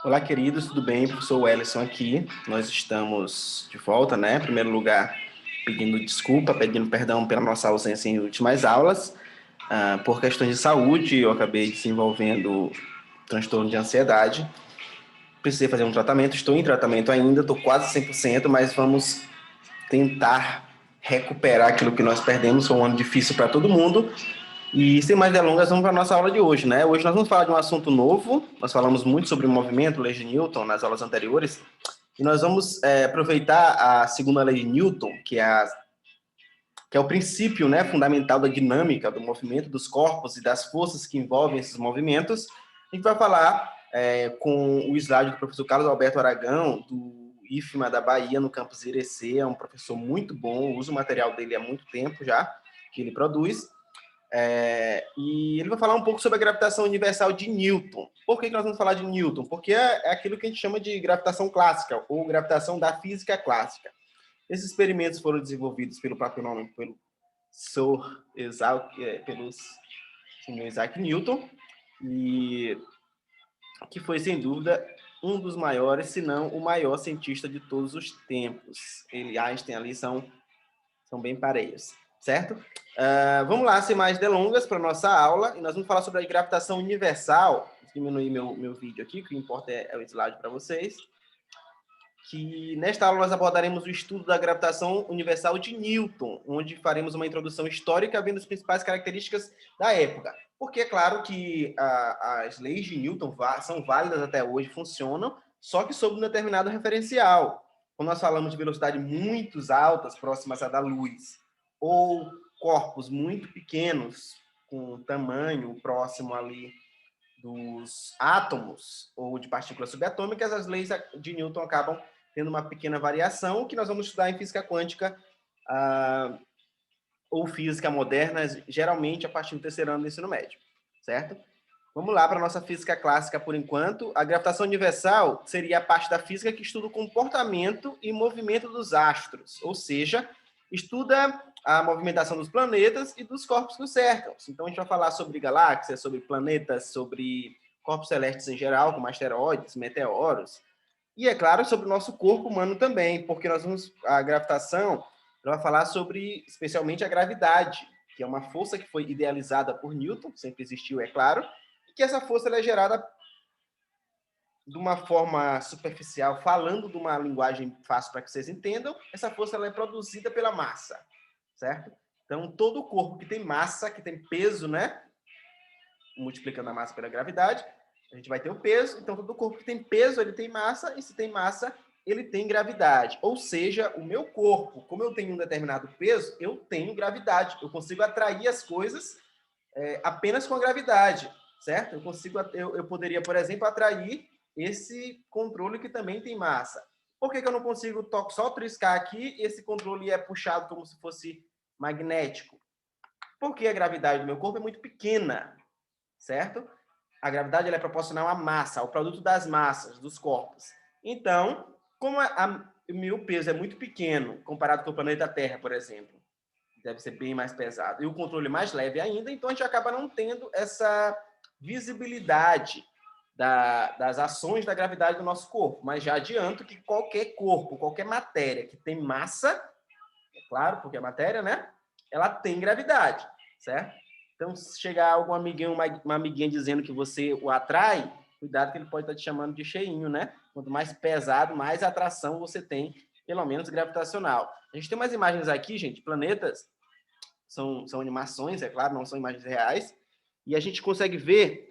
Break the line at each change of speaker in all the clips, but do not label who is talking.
Olá, queridos, tudo bem? Professor Wellington aqui. Nós estamos de volta, né? Em primeiro lugar, pedindo desculpa, pedindo perdão pela nossa ausência em últimas aulas. Por questões de saúde, eu acabei desenvolvendo transtorno de ansiedade. Precisei fazer um tratamento, estou em tratamento ainda, estou quase 100%, mas vamos tentar recuperar aquilo que nós perdemos. Foi um ano difícil para todo mundo. E sem mais delongas, vamos para a nossa aula de hoje, né? Hoje nós vamos falar de um assunto novo. Nós falamos muito sobre o movimento, lei de Newton, nas aulas anteriores. E nós vamos aproveitar a segunda lei de Newton, que é o princípio, né, fundamental da dinâmica do movimento dos corpos e das forças que envolvem esses movimentos. A gente vai falar com o slide do professor Carlos Alberto Aragão, do IFMA da Bahia, no campus Irecê. É um professor muito bom, uso o material dele há muito tempo já, que ele produz. E ele vai falar um pouco sobre a gravitação universal de Newton. Por que nós vamos falar de Newton? Porque é aquilo que a gente chama de gravitação clássica, ou gravitação da física clássica. Esses experimentos foram desenvolvidos pelo próprio nome, pelo Sr. Isaac Newton, e que foi, sem dúvida, um dos maiores, se não o maior cientista de todos os tempos. Ele e Einstein ali são bem pareios, certo? Vamos lá, sem mais delongas, para a nossa aula, e nós vamos falar sobre a gravitação universal. Vou diminuir meu vídeo aqui, o que importa é o slide para vocês. Que nesta aula nós abordaremos o estudo da gravitação universal de Newton, onde faremos uma introdução histórica vendo as principais características da época. Porque é claro que as leis de Newton são válidas até hoje, funcionam, só que sob um determinado referencial. Quando nós falamos de velocidade muito altas, próximas à da luz, ou corpos muito pequenos, com tamanho próximo ali dos átomos ou de partículas subatômicas, as leis de Newton acabam tendo uma pequena variação, que nós vamos estudar em física quântica ou física moderna, geralmente a partir do terceiro ano do ensino médio, certo? Vamos lá para a nossa física clássica por enquanto. A gravitação universal seria a parte da física que estuda o comportamento e movimento dos astros, ou seja, estuda a movimentação dos planetas e dos corpos que os cercam. Então, a gente vai falar sobre galáxias, sobre planetas, sobre corpos celestes em geral, como asteroides, meteoros, e, é claro, sobre o nosso corpo humano também, porque a gravitação vai falar sobre, especialmente, a gravidade, que é uma força que foi idealizada por Newton, sempre existiu, é claro, e que essa força é gerada de uma forma superficial, falando de uma linguagem fácil para que vocês entendam, essa força ela é produzida pela massa, certo? Então, todo corpo que tem massa, que tem peso, né? Multiplicando a massa pela gravidade, a gente vai ter o peso. Então, todo corpo que tem peso, ele tem massa, e se tem massa, ele tem gravidade. Ou seja, o meu corpo, como eu tenho um determinado peso, eu tenho gravidade. Eu consigo atrair as coisas apenas com a gravidade, certo? Eu poderia, por exemplo, atrair esse controle que também tem massa. Por que eu não consigo só triscar aqui e esse controle é puxado como se fosse magnético? Porque a gravidade do meu corpo é muito pequena, certo? A gravidade ela é proporcional à massa, ao produto das massas, dos corpos. Então, como o meu peso é muito pequeno, comparado com o planeta Terra, por exemplo, deve ser bem mais pesado, e o controle mais leve ainda, então a gente acaba não tendo essa visibilidade das ações da gravidade do nosso corpo. Mas já adianto que qualquer corpo, qualquer matéria que tem massa, é claro, porque é matéria, né? Ela tem gravidade, certo? Então, se chegar algum amiguinho, uma amiguinha dizendo que você o atrai, cuidado que ele pode estar te chamando de cheinho, né? Quanto mais pesado, mais atração você tem, pelo menos gravitacional. A gente tem umas imagens aqui, gente, planetas, são animações, é claro, não são imagens reais, e a gente consegue ver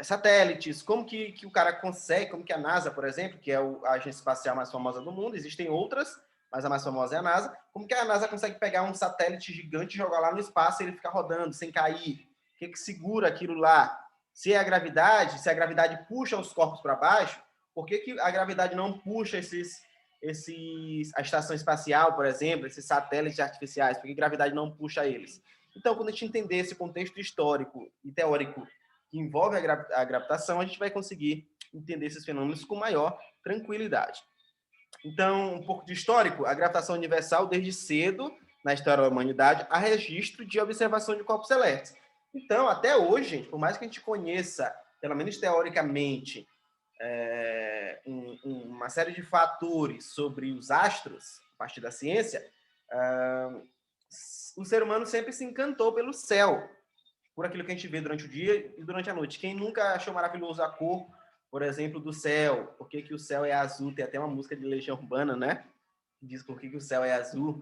satélites, como que o cara consegue, como que a NASA, por exemplo, que é a agência espacial mais famosa do mundo, existem outras, mas a mais famosa é a NASA, como que a NASA consegue pegar um satélite gigante e jogar lá no espaço e ele ficar rodando sem cair? O que segura aquilo lá? Se é a gravidade, se a gravidade puxa os corpos para baixo, por que a gravidade não puxa a estação espacial, por exemplo, esses satélites artificiais? Por que a gravidade não puxa eles? Então, quando a gente entender esse contexto histórico e teórico que envolve a gravitação, a gente vai conseguir entender esses fenômenos com maior tranquilidade. Então, um pouco de histórico, a gravitação universal, desde cedo, na história da humanidade, há registro de observação de corpos celestes. Então, até hoje, gente, por mais que a gente conheça, pelo menos teoricamente, uma série de fatores sobre os astros, a partir da ciência, o ser humano sempre se encantou pelo céu, por aquilo que a gente vê durante o dia e durante a noite. Quem nunca achou maravilhoso a cor, por exemplo, do céu? Por que o céu é azul? Tem até uma música de Legião Urbana, né? Que diz por que o céu é azul.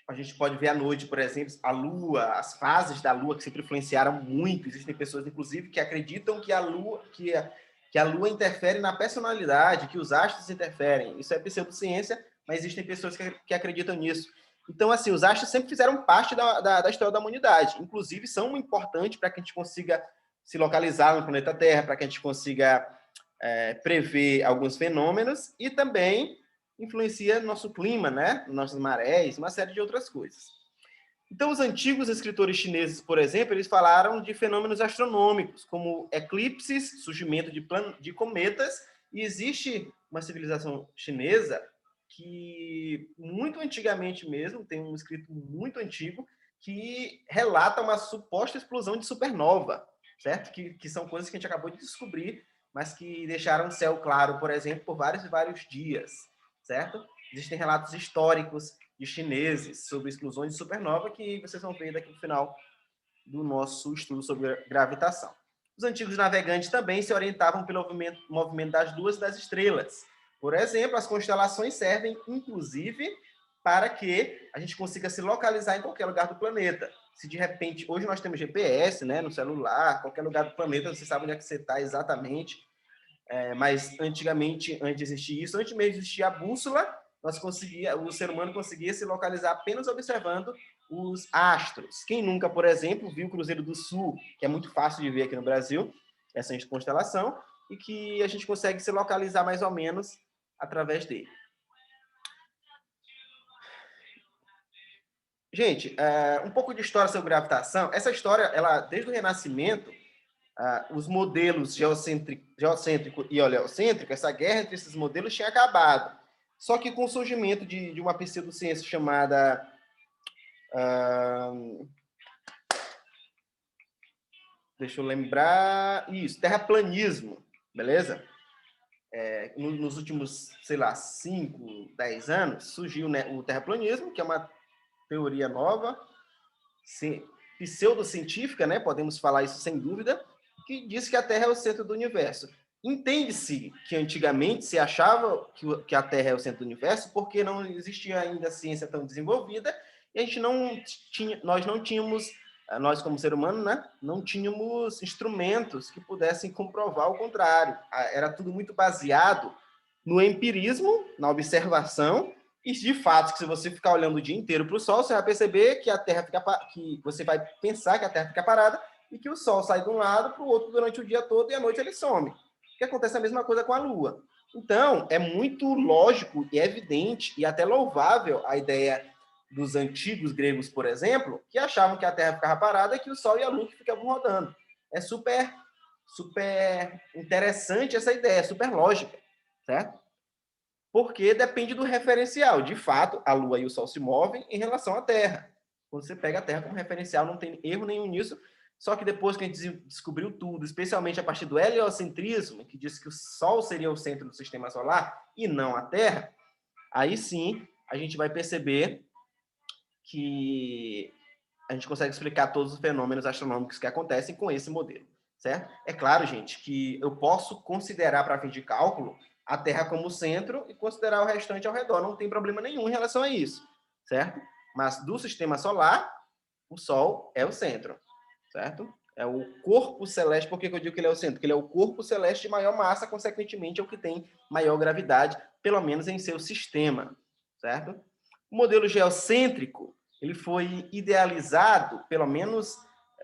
A gente pode ver à noite, por exemplo, a lua, as fases da lua que sempre influenciaram muito. Existem pessoas, inclusive, que acreditam que a lua interfere na personalidade, que os astros interferem. Isso é pseudociência, mas existem pessoas que acreditam nisso. Então, assim, os astros sempre fizeram parte da história da humanidade. Inclusive, são importantes para que a gente consiga se localizar no planeta Terra, para que a gente consiga prever alguns fenômenos e também influencia no nosso clima, né? Nossas marés, uma série de outras coisas. Então, os antigos escritores chineses, por exemplo, eles falaram de fenômenos astronômicos, como eclipses, surgimento de cometas, e existe uma civilização chinesa que, muito antigamente mesmo, tem um escrito muito antigo, que relata uma suposta explosão de supernova, certo? Que são coisas que a gente acabou de descobrir, mas que deixaram o céu claro, por exemplo, por vários e vários dias, certo? Existem relatos históricos de chineses sobre explosões de supernova que vocês vão ver daqui no final do nosso estudo sobre gravitação. Os antigos navegantes também se orientavam pelo movimento das luas e das estrelas. Por exemplo, as constelações servem, inclusive, para que a gente consiga se localizar em qualquer lugar do planeta. Se de repente, hoje nós temos GPS, né, no celular, qualquer lugar do planeta, você sabe onde é que você está exatamente. Mas antigamente, antes de existir isso, antes mesmo de existir a bússola, o ser humano conseguia se localizar apenas observando os astros. Quem nunca, por exemplo, viu o Cruzeiro do Sul, que é muito fácil de ver aqui no Brasil, essa constelação, e que a gente consegue se localizar mais ou menos através dele. Gente, um pouco de história sobre gravitação. Essa história, ela, desde o Renascimento, os modelos geocêntrico e heliocêntrico, essa guerra entre esses modelos tinha acabado. Só que com o surgimento de uma pseudociência chamada deixa eu lembrar, isso, terraplanismo, beleza? Nos últimos, sei lá, 5, 10 anos, surgiu, né, o terraplanismo, que é uma teoria nova, pseudocientífica, né, podemos falar isso sem dúvida, que diz que a Terra é o centro do universo. Entende-se que antigamente se achava que a Terra é o centro do universo porque não existia ainda ciência tão desenvolvida e a gente nós como ser humano, né, não tínhamos instrumentos que pudessem comprovar o contrário. Era tudo muito baseado no empirismo, na observação, e de fato, que se você ficar olhando o dia inteiro para o Sol, você vai perceber que a Terra que você vai pensar que a Terra fica parada e que o Sol sai de um lado para o outro durante o dia todo e à noite ele some. Que acontece a mesma coisa com a Lua. Então, é muito lógico e evidente e até louvável a ideia dos antigos gregos, por exemplo, que achavam que a Terra ficava parada e que o Sol e a Lua ficavam rodando. É super interessante essa ideia, super lógica, certo? Porque depende do referencial. De fato, a Lua e o Sol se movem em relação à Terra. Quando você pega a Terra como referencial, não tem erro nenhum nisso. Só que depois que a gente descobriu tudo, especialmente a partir do heliocentrismo, que disse que o Sol seria o centro do sistema solar e não a Terra, aí sim a gente vai perceber que a gente consegue explicar todos os fenômenos astronômicos que acontecem com esse modelo, certo? É claro, gente, que eu posso considerar, para fim de cálculo, a Terra como centro e considerar o restante ao redor. Não tem problema nenhum em relação a isso, certo? Mas do sistema solar, o Sol é o centro, certo? É o corpo celeste. Por que eu digo que ele é o centro? Porque ele é o corpo celeste de maior massa, consequentemente é o que tem maior gravidade, pelo menos em seu sistema, certo? O modelo geocêntrico, ele foi idealizado, pelo menos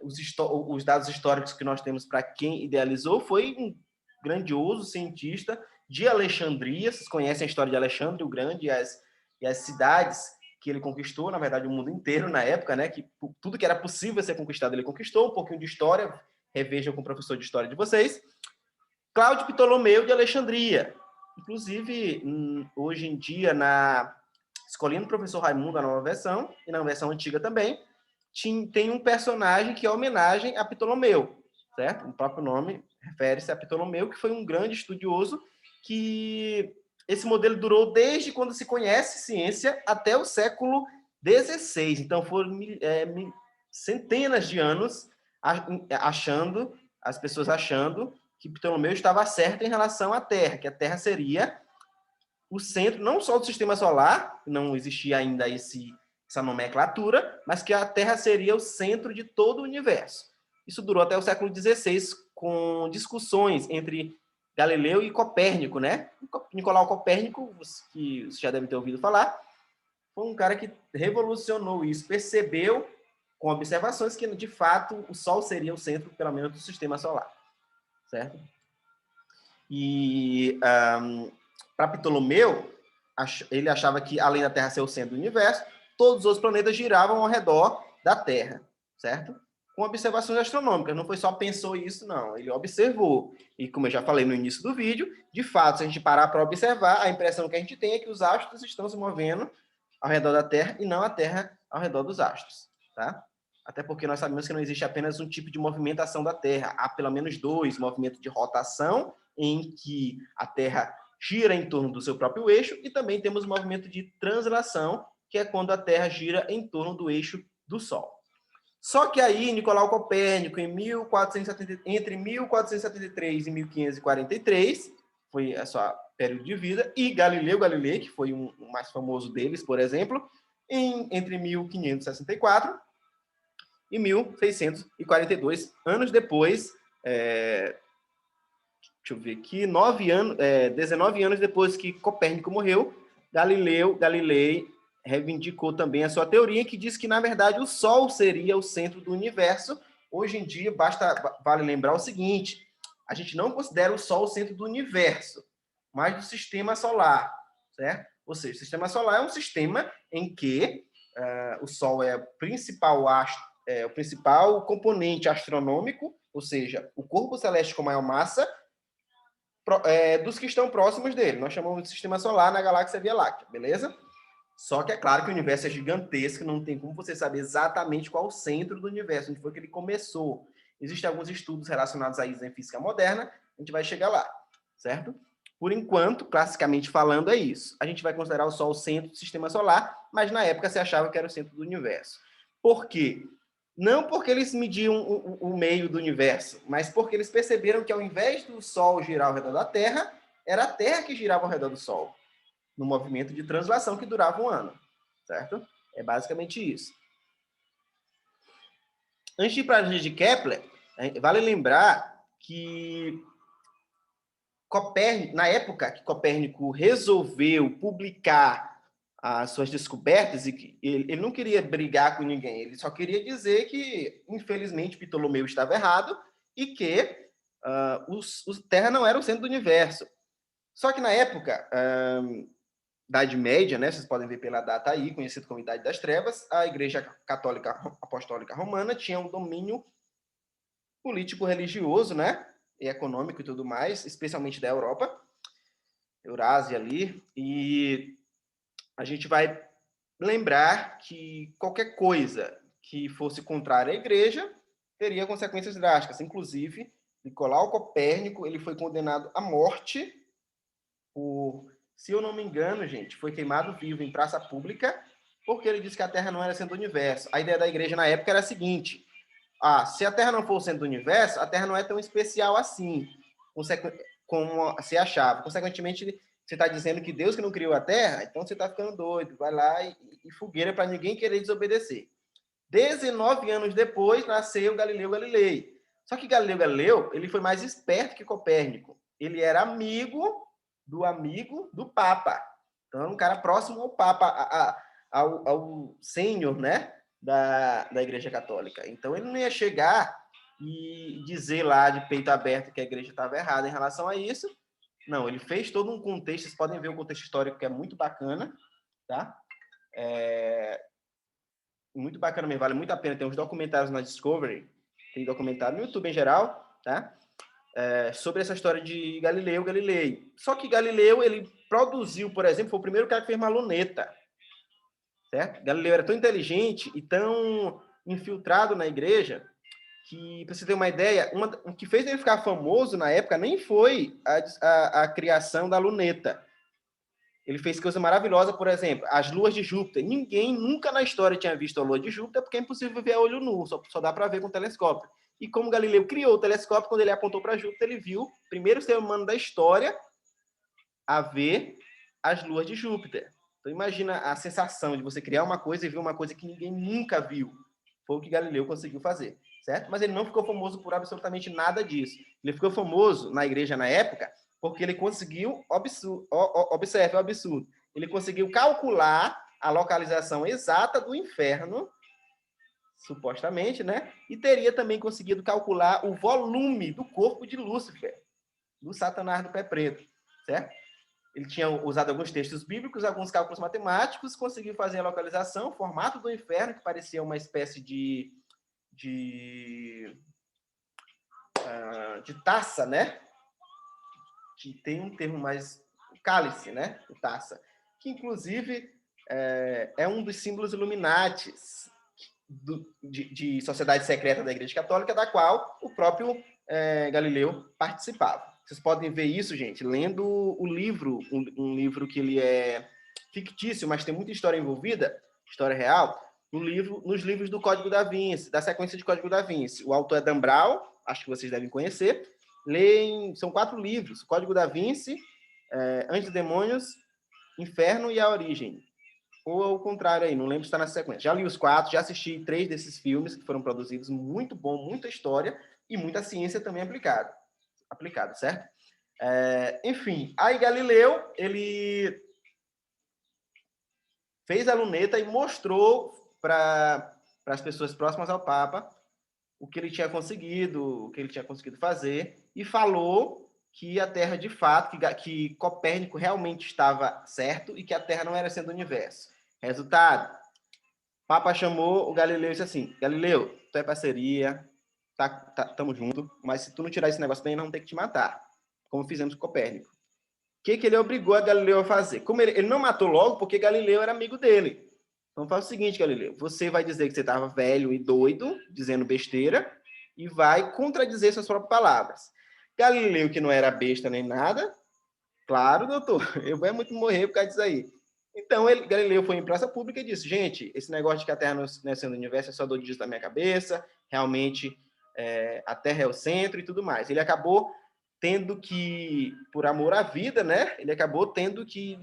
os dados históricos que nós temos para quem idealizou, foi um grandioso cientista de Alexandria. Vocês conhecem a história de Alexandre o Grande e as cidades que ele conquistou, na verdade, o mundo inteiro na época, né? Que tudo que era possível ser conquistado, ele conquistou. Um pouquinho de história, revejam com o professor de história de vocês. Cláudio Ptolomeu de Alexandria. Inclusive, hoje em dia, na Escolinha do Professor Raimundo, a nova versão, e na versão antiga também, tem um personagem que é homenagem a Ptolomeu, certo? O próprio nome refere-se a Ptolomeu, que foi um grande estudioso, que esse modelo durou desde quando se conhece ciência até o século XVI. Então, foram centenas de anos as pessoas achando que Ptolomeu estava certo em relação à Terra, que a Terra seria o centro, não só do sistema solar, não existia ainda essa nomenclatura, mas que a Terra seria o centro de todo o universo. Isso durou até o século XVI, com discussões entre Galileu e Copérnico, né? Nicolau Copérnico, que você já deve ter ouvido falar, foi um cara que revolucionou isso, percebeu com observações que, de fato, o Sol seria o centro, pelo menos, do sistema solar, certo? E para Ptolomeu, ele achava que, além da Terra ser o centro do universo, todos os planetas giravam ao redor da Terra, certo? Com observações astronômicas, não foi só pensou isso, não. Ele observou. E, como eu já falei no início do vídeo, de fato, se a gente parar para observar, a impressão que a gente tem é que os astros estão se movendo ao redor da Terra e não a Terra ao redor dos astros, tá? Até porque nós sabemos que não existe apenas um tipo de movimentação da Terra, há pelo menos dois: movimento de rotação, em que a Terra gira em torno do seu próprio eixo, e também temos o movimento de translação, que é quando a Terra gira em torno do eixo do Sol. Só que aí, Nicolau Copérnico, entre 1473 e 1543, foi a sua período de vida, e Galileu Galilei, que foi o mais famoso deles, por exemplo, entre 1564 e 1642, anos depois, deixa eu ver aqui, 19 anos depois que Copérnico morreu, Galileu Galilei reivindicou também a sua teoria, que diz que, na verdade, o Sol seria o centro do universo. Hoje em dia, vale lembrar o seguinte: a gente não considera o Sol o centro do universo, mas do sistema solar, certo? Ou seja, o sistema solar é um sistema em que o Sol é o principal componente astronômico, ou seja, o corpo celeste com maior massa, dos que estão próximos dele. Nós chamamos de sistema solar na galáxia Via Láctea, beleza? Só que é claro que o universo é gigantesco, não tem como você saber exatamente qual o centro do universo, onde foi que ele começou. Existem alguns estudos relacionados a isso em física moderna, a gente vai chegar lá, certo? Por enquanto, classicamente falando, é isso. A gente vai considerar o Sol o centro do sistema solar, mas na época se achava que era o centro do universo. Por quê? Não porque eles mediam o meio do universo, mas porque eles perceberam que, ao invés do Sol girar ao redor da Terra, era a Terra que girava ao redor do Sol, no movimento de translação que durava um ano, certo? É basicamente isso. Antes de ir para a linha de Kepler, vale lembrar que Copérnico, na época que Copérnico resolveu publicar as suas descobertas, e ele não queria brigar com ninguém, ele só queria dizer que, infelizmente, Ptolomeu estava errado e que Terra não era o centro do universo. Só que, na época da Idade Média, né, vocês podem ver pela data aí, conhecido como Idade das Trevas, a Igreja Católica Apostólica Romana tinha um domínio político-religioso, né, e econômico e tudo mais, especialmente da Europa, Eurásia ali, e a gente vai lembrar que qualquer coisa que fosse contrária à Igreja teria consequências drásticas. Inclusive, Nicolau Copérnico, ele foi condenado à morte por, se eu não me engano, gente, foi queimado vivo em praça pública porque ele disse que a Terra não era centro do universo. A ideia da Igreja na época era a seguinte: se a Terra não for o centro do universo, a Terra não é tão especial assim, como se achava. Consequentemente, você está dizendo que Deus que não criou a Terra, então você está ficando doido, vai lá e fogueira para ninguém querer desobedecer. 19 anos depois, nasceu Galileu Galilei. Só que Galileu Galileu, ele foi mais esperto que Copérnico. Ele era amigo do Papa. Então, era um cara próximo ao Papa, ao sênior, né, da Igreja Católica. Então, ele não ia chegar e dizer lá de peito aberto que a Igreja estava errada em relação a isso. Não, ele fez todo um contexto, vocês podem ver o contexto histórico, que é muito bacana, tá? Muito bacana mesmo, vale muito a pena. Tem uns documentários na Discovery, tem documentário no YouTube em geral, tá? Sobre essa história de Galileu Galilei. Só que Galileu, ele produziu, por exemplo, foi o primeiro cara que fez uma luneta, certo? Galileu era tão inteligente e tão infiltrado na igreja que, para você ter uma ideia, o que fez ele ficar famoso na época nem foi a criação da luneta. Ele fez coisa maravilhosa, por exemplo, as luas de Júpiter. Ninguém nunca na história tinha visto a lua de Júpiter, porque é impossível ver a olho nu, só dá para ver com telescópio. E como Galileu criou o telescópio, quando ele apontou para Júpiter, ele viu o primeiro ser humano da história a ver as luas de Júpiter. Então imagina a sensação de você criar uma coisa e ver uma coisa que ninguém nunca viu. Foi o que Galileu conseguiu fazer, certo? Mas ele não ficou famoso por absolutamente nada disso. Ele ficou famoso na igreja na época porque ele conseguiu, observe o absurdo, ele conseguiu calcular a localização exata do inferno, supostamente, né? E teria também conseguido calcular o volume do corpo de Lúcifer, do Satanás do pé preto, certo? Ele tinha usado alguns textos bíblicos, alguns cálculos matemáticos, conseguiu fazer a localização, o formato do inferno, que parecia uma espécie de taça, né? Que tem um termo mais... cálice, né? De taça. Que, inclusive, é um dos símbolos Illuminatis de sociedade secreta da Igreja Católica, da qual o próprio Galileu participava. Vocês podem ver isso, gente, lendo o livro, um livro que ele é fictício, mas tem muita história envolvida, história real, nos livros do Código da Vinci, da sequência de Código da Vinci. O autor é Dan Brown, acho que vocês devem conhecer. São 4 livros: Código da Vinci, Anjos e Demônios, Inferno e a Origem. Ou ao contrário aí, não lembro se está na sequência. Já li os 4, já assisti 3 desses filmes que foram produzidos, muito bom, muita história e muita ciência também aplicado, certo? Enfim, aí Galileu, ele fez a luneta e mostrou para as pessoas próximas ao Papa o que ele tinha conseguido fazer, e falou que a Terra, de fato, que Copérnico realmente estava certo e que a Terra não era centro do universo. Resultado, o Papa chamou o Galileu e disse assim: Galileu, tu é parceria, tamo junto, mas se tu não tirar esse negócio daí, nós vamos ter que te matar, como fizemos com Copérnico. O que ele obrigou a Galileu a fazer? Como ele não matou logo, porque Galileu era amigo dele. Então faz o seguinte, Galileu, você vai dizer que você estava velho e doido, dizendo besteira, e vai contradizer suas próprias palavras. Galileu, que não era besta nem nada, claro, doutor, eu vou muito morrer por causa disso aí. Então, Galileu foi em praça pública e disse: gente, esse negócio de que a Terra não é centro do universo é só dor de disso da minha cabeça, realmente a Terra é o centro e tudo mais. Ele acabou tendo que, por amor à vida, né? Ele acabou tendo que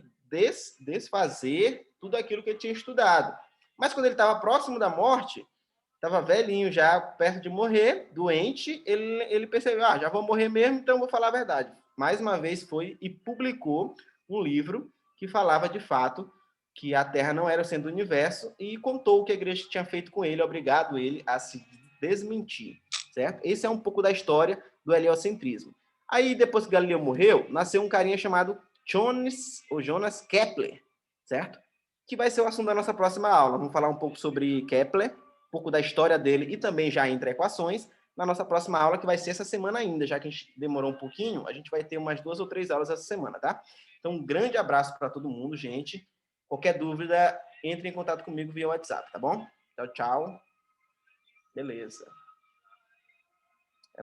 desfazer tudo aquilo que ele tinha estudado. Mas quando ele estava próximo da morte, estava velhinho já, perto de morrer, doente, ele percebeu: já vou morrer mesmo, então vou falar a verdade. Mais uma vez foi e publicou um livro que falava de fato que a Terra não era o centro do universo e contou o que a igreja tinha feito com ele, obrigado ele a se desmentir, certo? Esse é um pouco da história do heliocentrismo. Aí, depois que Galileu morreu, nasceu um carinha chamado Jonas Kepler, certo? Que vai ser o assunto da nossa próxima aula. Vamos falar um pouco sobre Kepler, um pouco da história dele e também já entre equações, na nossa próxima aula, que vai ser essa semana ainda, já que a gente demorou um pouquinho, a gente vai ter umas 2 ou 3 aulas essa semana, tá? Então, um grande abraço para todo mundo, gente. Qualquer dúvida, entre em contato comigo via WhatsApp, tá bom? Tchau, tchau. Beleza.